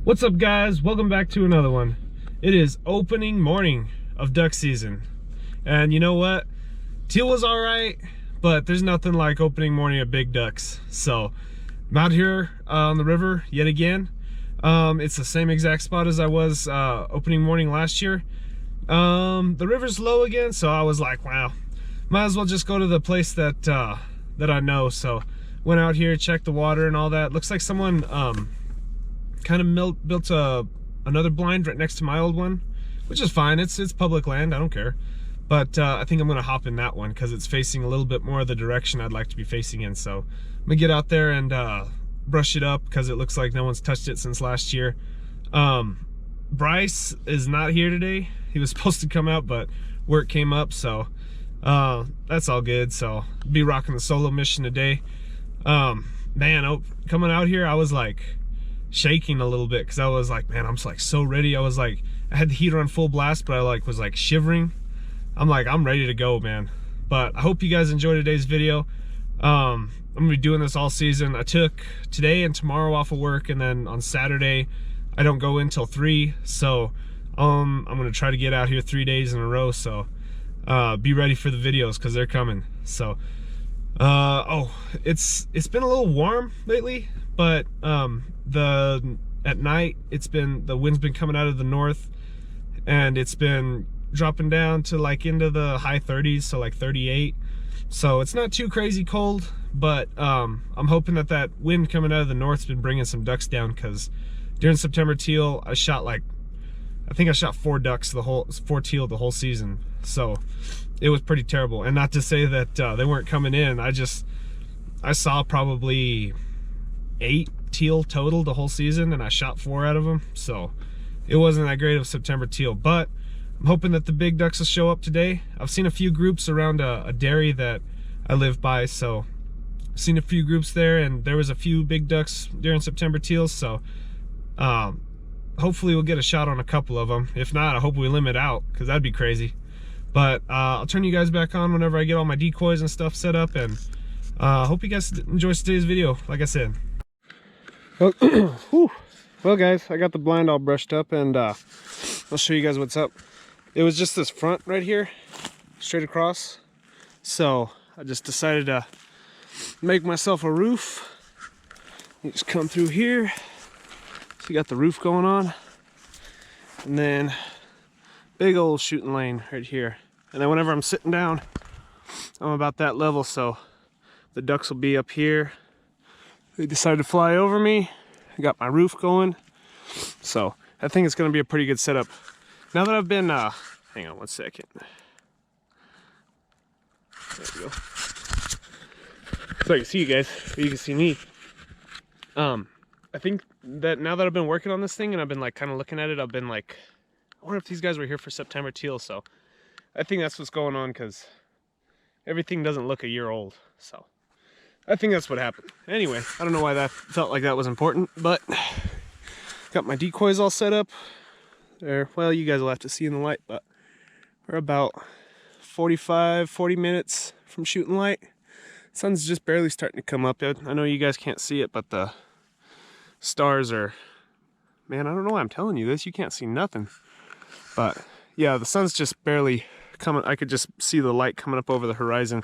What's up, guys? Welcome back to another one. It is opening morning of duck season, and you know what, teal was all right, but there's nothing like opening morning of big ducks. So I'm out here on the river yet again. It's the same exact spot as I was opening morning last year. The river's low again, so I was like, wow, might as well just go to the place that I know. So went out here, checked the water and all that. Looks like someone kind of built another blind right next to my old one, which is fine. It's public land, I don't care. But I think I'm gonna hop in that one because it's facing a little bit more of the direction I'd like to be facing in. So I'm gonna get out there and brush it up because it looks like no one's touched it since last year. Bryce is not here today. He was supposed to come out, but work came up, so that's all good. So be rocking the solo mission today. Man, coming out here, I was like shaking a little bit because I was like, man, I'm like so ready. I had the heater on full blast, but I was like shivering. I'm like, I'm ready to go, man. But I hope you guys enjoy today's video. I'm gonna be doing this all season. I took today and tomorrow off of work, and then on Saturday I don't go in till 3. So I'm gonna try to get out here 3 days in a row. So be ready for the videos because they're coming. So it's been a little warm lately, but at night the wind's been coming out of the north, and it's been dropping down to like into the high 30s, so like 38. So it's not too crazy cold, but I'm hoping that wind coming out of the north's been bringing some ducks down, because during September teal I think I shot 4 teal the whole season. So it was pretty terrible. And not to say that they weren't coming in. I saw probably 8 teal total the whole season, and I shot 4 out of them. So it wasn't that great of September teal, but I'm hoping that the big ducks will show up today. I've seen a few groups around a dairy that I live by, so I've seen a few groups there, and there was a few big ducks during September teal. So hopefully we'll get a shot on a couple of them. If not, I hope we limit out, because that'd be crazy. But I'll turn you guys back on whenever I get all my decoys and stuff set up, and hope you guys enjoy today's video, like I said. Well, guys, I got the blind all brushed up, and I'll show you guys what's up. It was just this front right here, straight across. So I just decided to make myself a roof. You just come through here. So you got the roof going on, and then big old shooting lane right here. And then whenever I'm sitting down, I'm about that level, so the ducks will be up here. They decided to fly over me. I got my roof going, so I think it's going to be a pretty good setup. Now that I've been, hang on one second. There we go. So I can see you guys, but you can see me. I think that now that I've been working on this thing and I've been like kind of looking at it, I've been like, I wonder if these guys were here for September teal. So I think that's what's going on, because everything doesn't look a year old. So I think that's what happened. Anyway, I don't know why that felt like that was important, but got my decoys all set up there. Well, you guys will have to see in the light, but we're about 40 minutes from shooting light. Sun's just barely starting to come up. I know you guys can't see it, but the stars are, man, I don't know why I'm telling you this. You can't see nothing. But yeah, the sun's just barely coming. I could just see the light coming up over the horizon.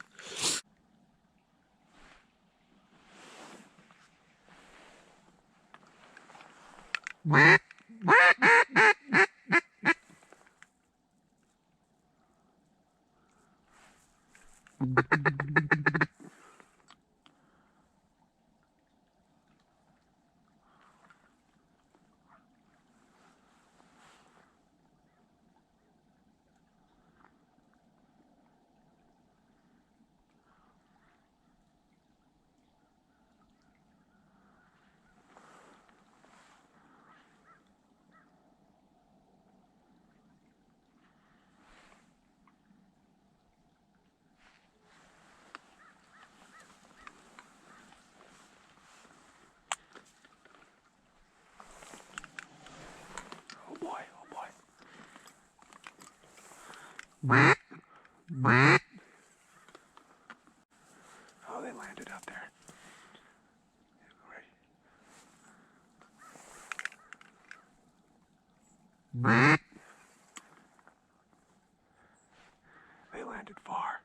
Oh, they landed up there. They landed far.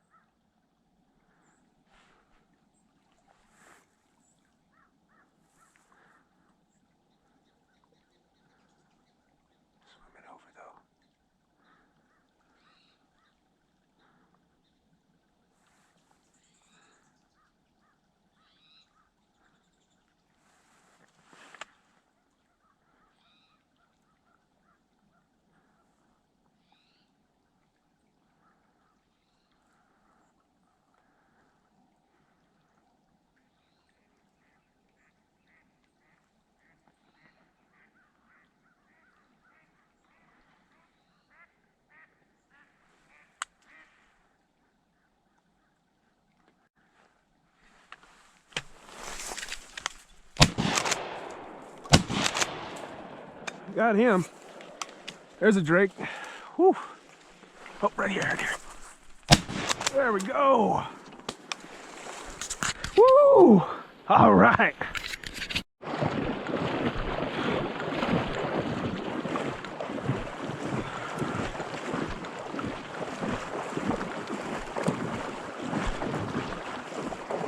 Swimming over though. Got him. There's a drake. Whew. Oh, right here, right here. There we go. Woo! All right.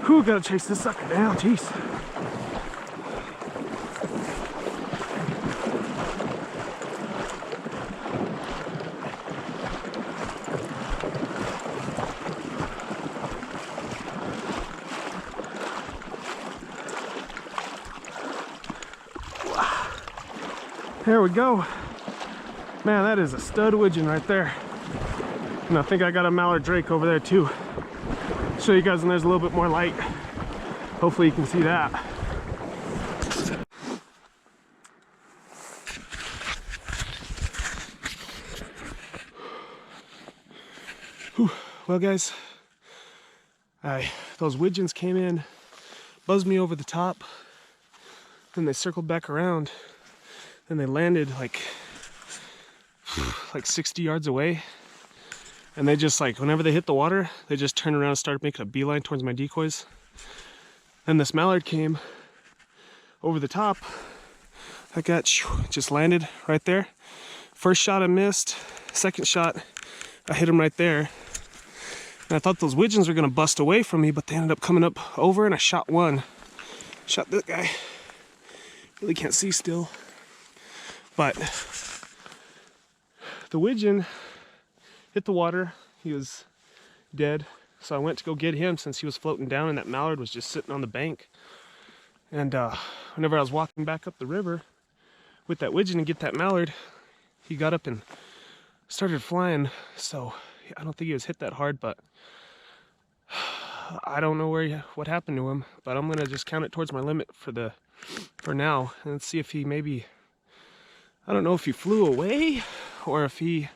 Whew, gotta chase this sucker down, jeez. There we go. Man, that is a stud widgeon right there. And I think I got a mallard drake over there too. Show you guys when there's a little bit more light. Hopefully you can see that. Whew. Well guys, those widgeons came in, buzzed me over the top, then they circled back around. Then they landed like 60 yards away. And they just like, whenever they hit the water, they just turned around and started making a beeline towards my decoys. Then this mallard came over the top. I got, just landed right there. First shot I missed. Second shot, I hit him right there. And I thought those widgeons were gonna bust away from me, but they ended up coming up over and I shot one. Shot this guy. Really can't see still. But the widgeon hit the water. He was dead. So I went to go get him since he was floating down and that mallard was just sitting on the bank. And whenever I was walking back up the river with that widgeon and get that mallard, he got up and started flying. So I don't think he was hit that hard, but I don't know what happened to him. But I'm gonna just count it towards my limit for now and see if he maybe, I don't know if he flew away or if he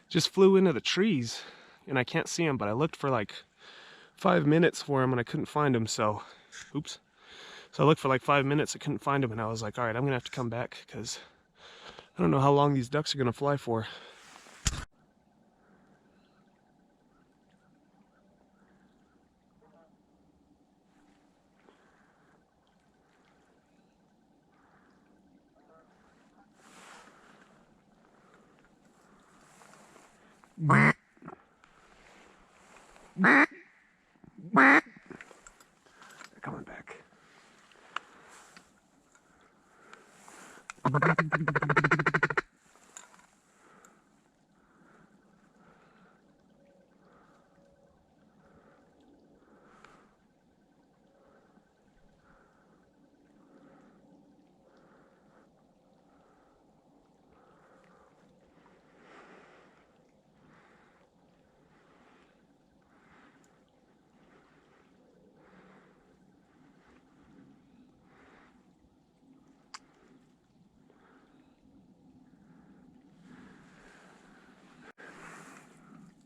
just flew into the trees and I can't see him, but I looked for like 5 minutes for him and I couldn't find him. So, oops. So I looked for like 5 minutes, I couldn't find him and I was like, all right, I'm gonna have to come back because I don't know how long these ducks are gonna fly for. They're coming back.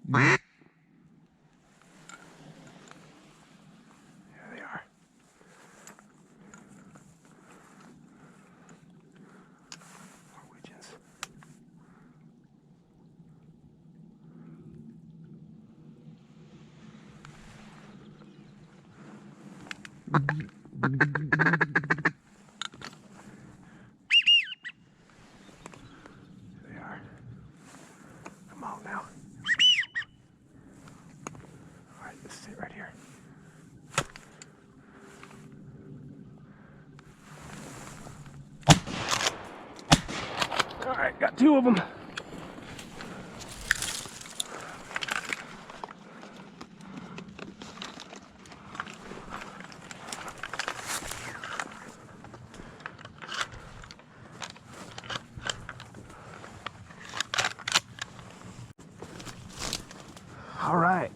There they are. More widgeons. There they are. Got two of them. All right.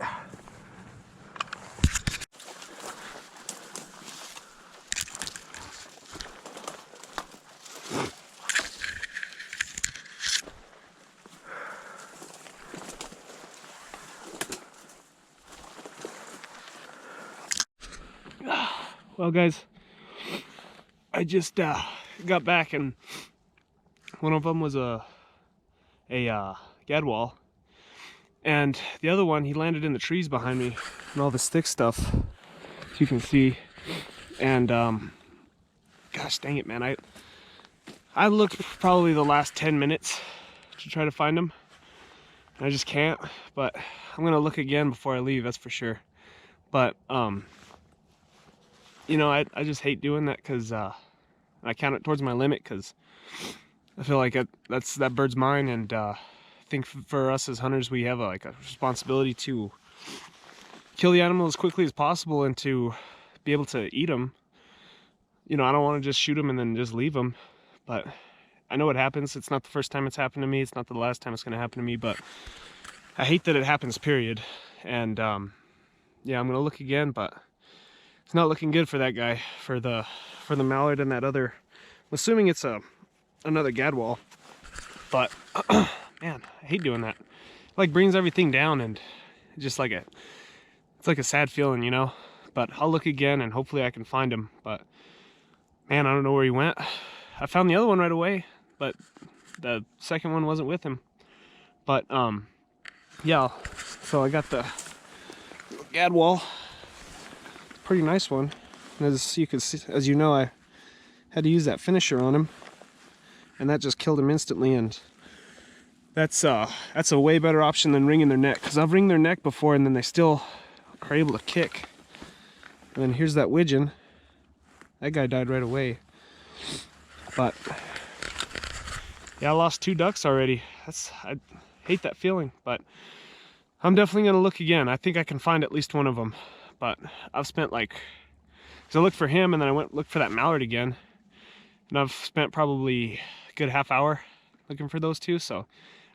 Well, guys, I just got back, and one of them was a gadwall, and the other one, he landed in the trees behind me and all this thick stuff, as you can see. And gosh dang it, man, I looked probably the last 10 minutes to try to find him, and I just can't. But I'm gonna look again before I leave, that's for sure. But you know, I just hate doing that, because I count it towards my limit, because I feel like that bird's mine. And I think for us as hunters, we have a responsibility to kill the animal as quickly as possible and to be able to eat them. You know, I don't want to just shoot them and then just leave them, but I know what happens. It's not the first time it's happened to me. It's not the last time it's going to happen to me, but I hate that it happens, period. And yeah, I'm going to look again, but it's not looking good for that guy, for the mallard and that other. I'm assuming it's another gadwall, but man, I hate doing that. It like brings everything down, and just like it's like a sad feeling, you know. But I'll look again, and hopefully I can find him. But man, I don't know where he went. I found the other one right away, but the second one wasn't with him. But yeah, so I got the gadwall. Pretty nice one. As you can see, as you know, I had to use that finisher on him, and that just killed him instantly. And that's a way better option than wringing their neck, because I've wringed their neck before and then they still are able to kick. And then here's that widgeon. That guy died right away. But yeah, I lost 2 ducks already. I hate that feeling, but I'm definitely gonna look again. I think I can find at least one of them. But I've spent because I looked for him and then I went look for that mallard again, and I've spent probably a good half hour looking for those two. So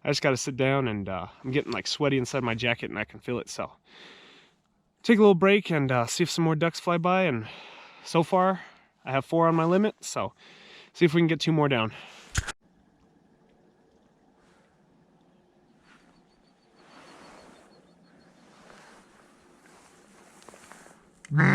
I just got to sit down, and I'm getting like sweaty inside my jacket, and I can feel it. So take a little break and see if some more ducks fly by. And so far I have 4 on my limit, so see if we can get 2 more down. Here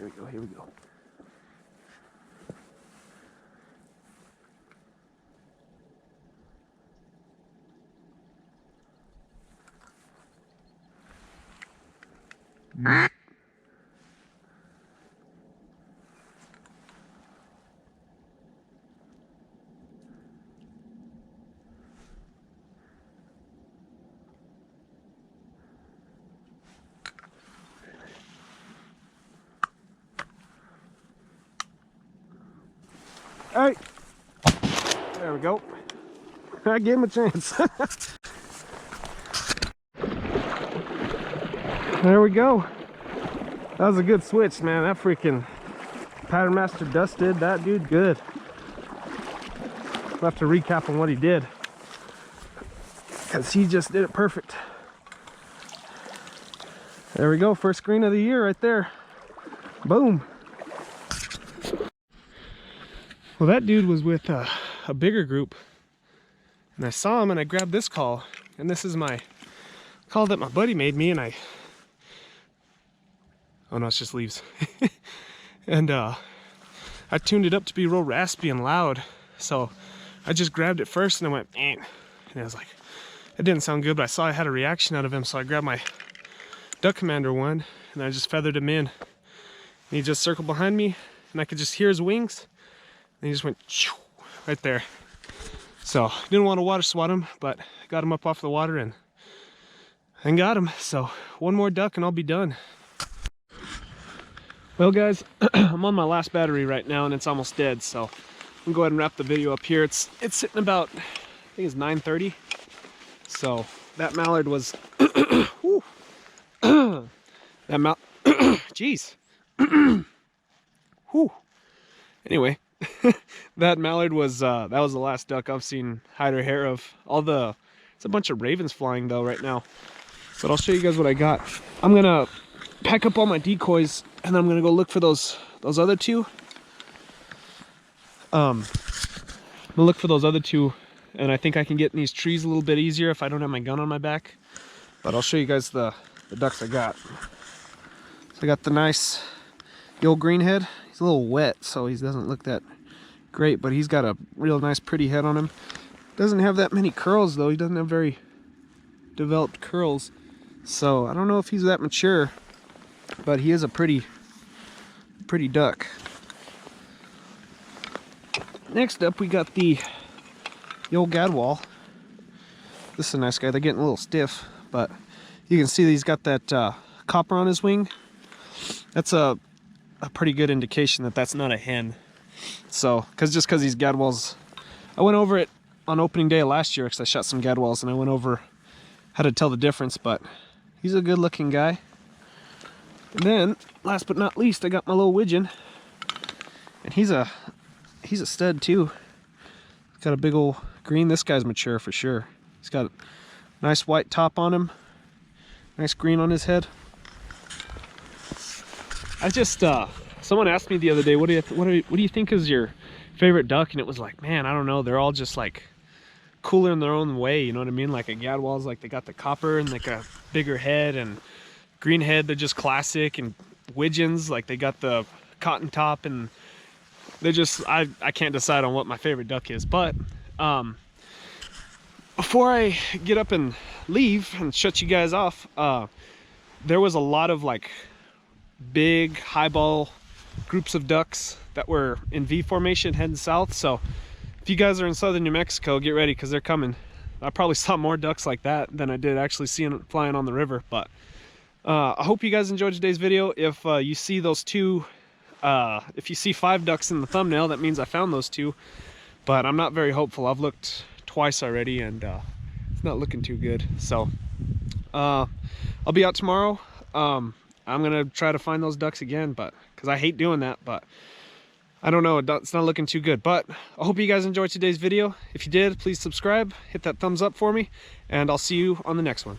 we go, here we go. All right, there we go. I gave him a chance. There we go. That was a good switch, man. That freaking pattern master dusted that dude good. I'll have to recap on what he did, because he just did it perfect. There we go, first green of the year right there. Boom. Well, that dude was with a bigger group, and I saw him and I grabbed this call, and this is my call that my buddy made me, and oh no, it's just leaves. And I tuned it up to be real raspy and loud, so I just grabbed it first and I went and I was like, it didn't sound good, but I saw I had a reaction out of him, so I grabbed my Duck Commander one and I just feathered him in, and he just circled behind me and I could just hear his wings. And he just went right there. So didn't want to water swat him, but got him up off the water, and and got him. So one more duck and I'll be done. Well guys, I'm on my last battery right now and it's almost dead, so I'm gonna go ahead and wrap the video up here. It's sitting about, I think it's 9:30. So that mallard was that jeez. Whew. Anyway, that mallard was that was the last duck I've seen hide or hair of. It's a bunch of ravens flying though right now. But I'll show you guys what I got. I'm gonna pack up all my decoys and then I'm gonna go look for those other two. I'm gonna look for those other two, and I think I can get in these trees a little bit easier if I don't have my gun on my back. But I'll show you guys the ducks I got. So I got the old greenhead. He's a little wet, so he doesn't look that great, but he's got a real nice pretty head on him. Doesn't have that many curls though. He doesn't have very developed curls, so I don't know if he's that mature, but he is a pretty duck. Next up we got the old gadwall. This is a nice guy. They're getting a little stiff, but you can see that he's got that copper on his wing. That's a pretty good indication that that's not a hen. So, just because these gadwalls, I went over it on opening day of last year because I shot some gadwalls and I went over how to tell the difference, but he's a good looking guy. And then, last but not least, I got my little widgeon, and he's a stud too. He's got a big old green. This guy's mature for sure. He's got a nice white top on him, nice green on his head. I just someone asked me the other day, what do you think is your favorite duck? And it was like, man, I don't know. They're all just like cooler in their own way. You know what I mean? Like a gadwall's like they got the copper and like a bigger head, and green head they're just classic, and widgeons like they got the cotton top, and they're just I can't decide on what my favorite duck is. But before I get up and leave and shut you guys off, there was a lot of like big highball groups of ducks that were in V formation heading south. So if you guys are in southern New Mexico, get ready because they're coming. I probably saw more ducks like that than I did actually seeing flying on the river. But I hope you guys enjoyed today's video. If you see those two, if you see 5 ducks in the thumbnail, that means I found those 2. But I'm not very hopeful. I've looked twice already and it's not looking too good. So I'll be out tomorrow. I'm gonna try to find those ducks again, but because I hate doing that, but I don't know, it's not looking too good. But I hope you guys enjoyed today's video. If you did, please subscribe, hit that thumbs up for me, and I'll see you on the next one.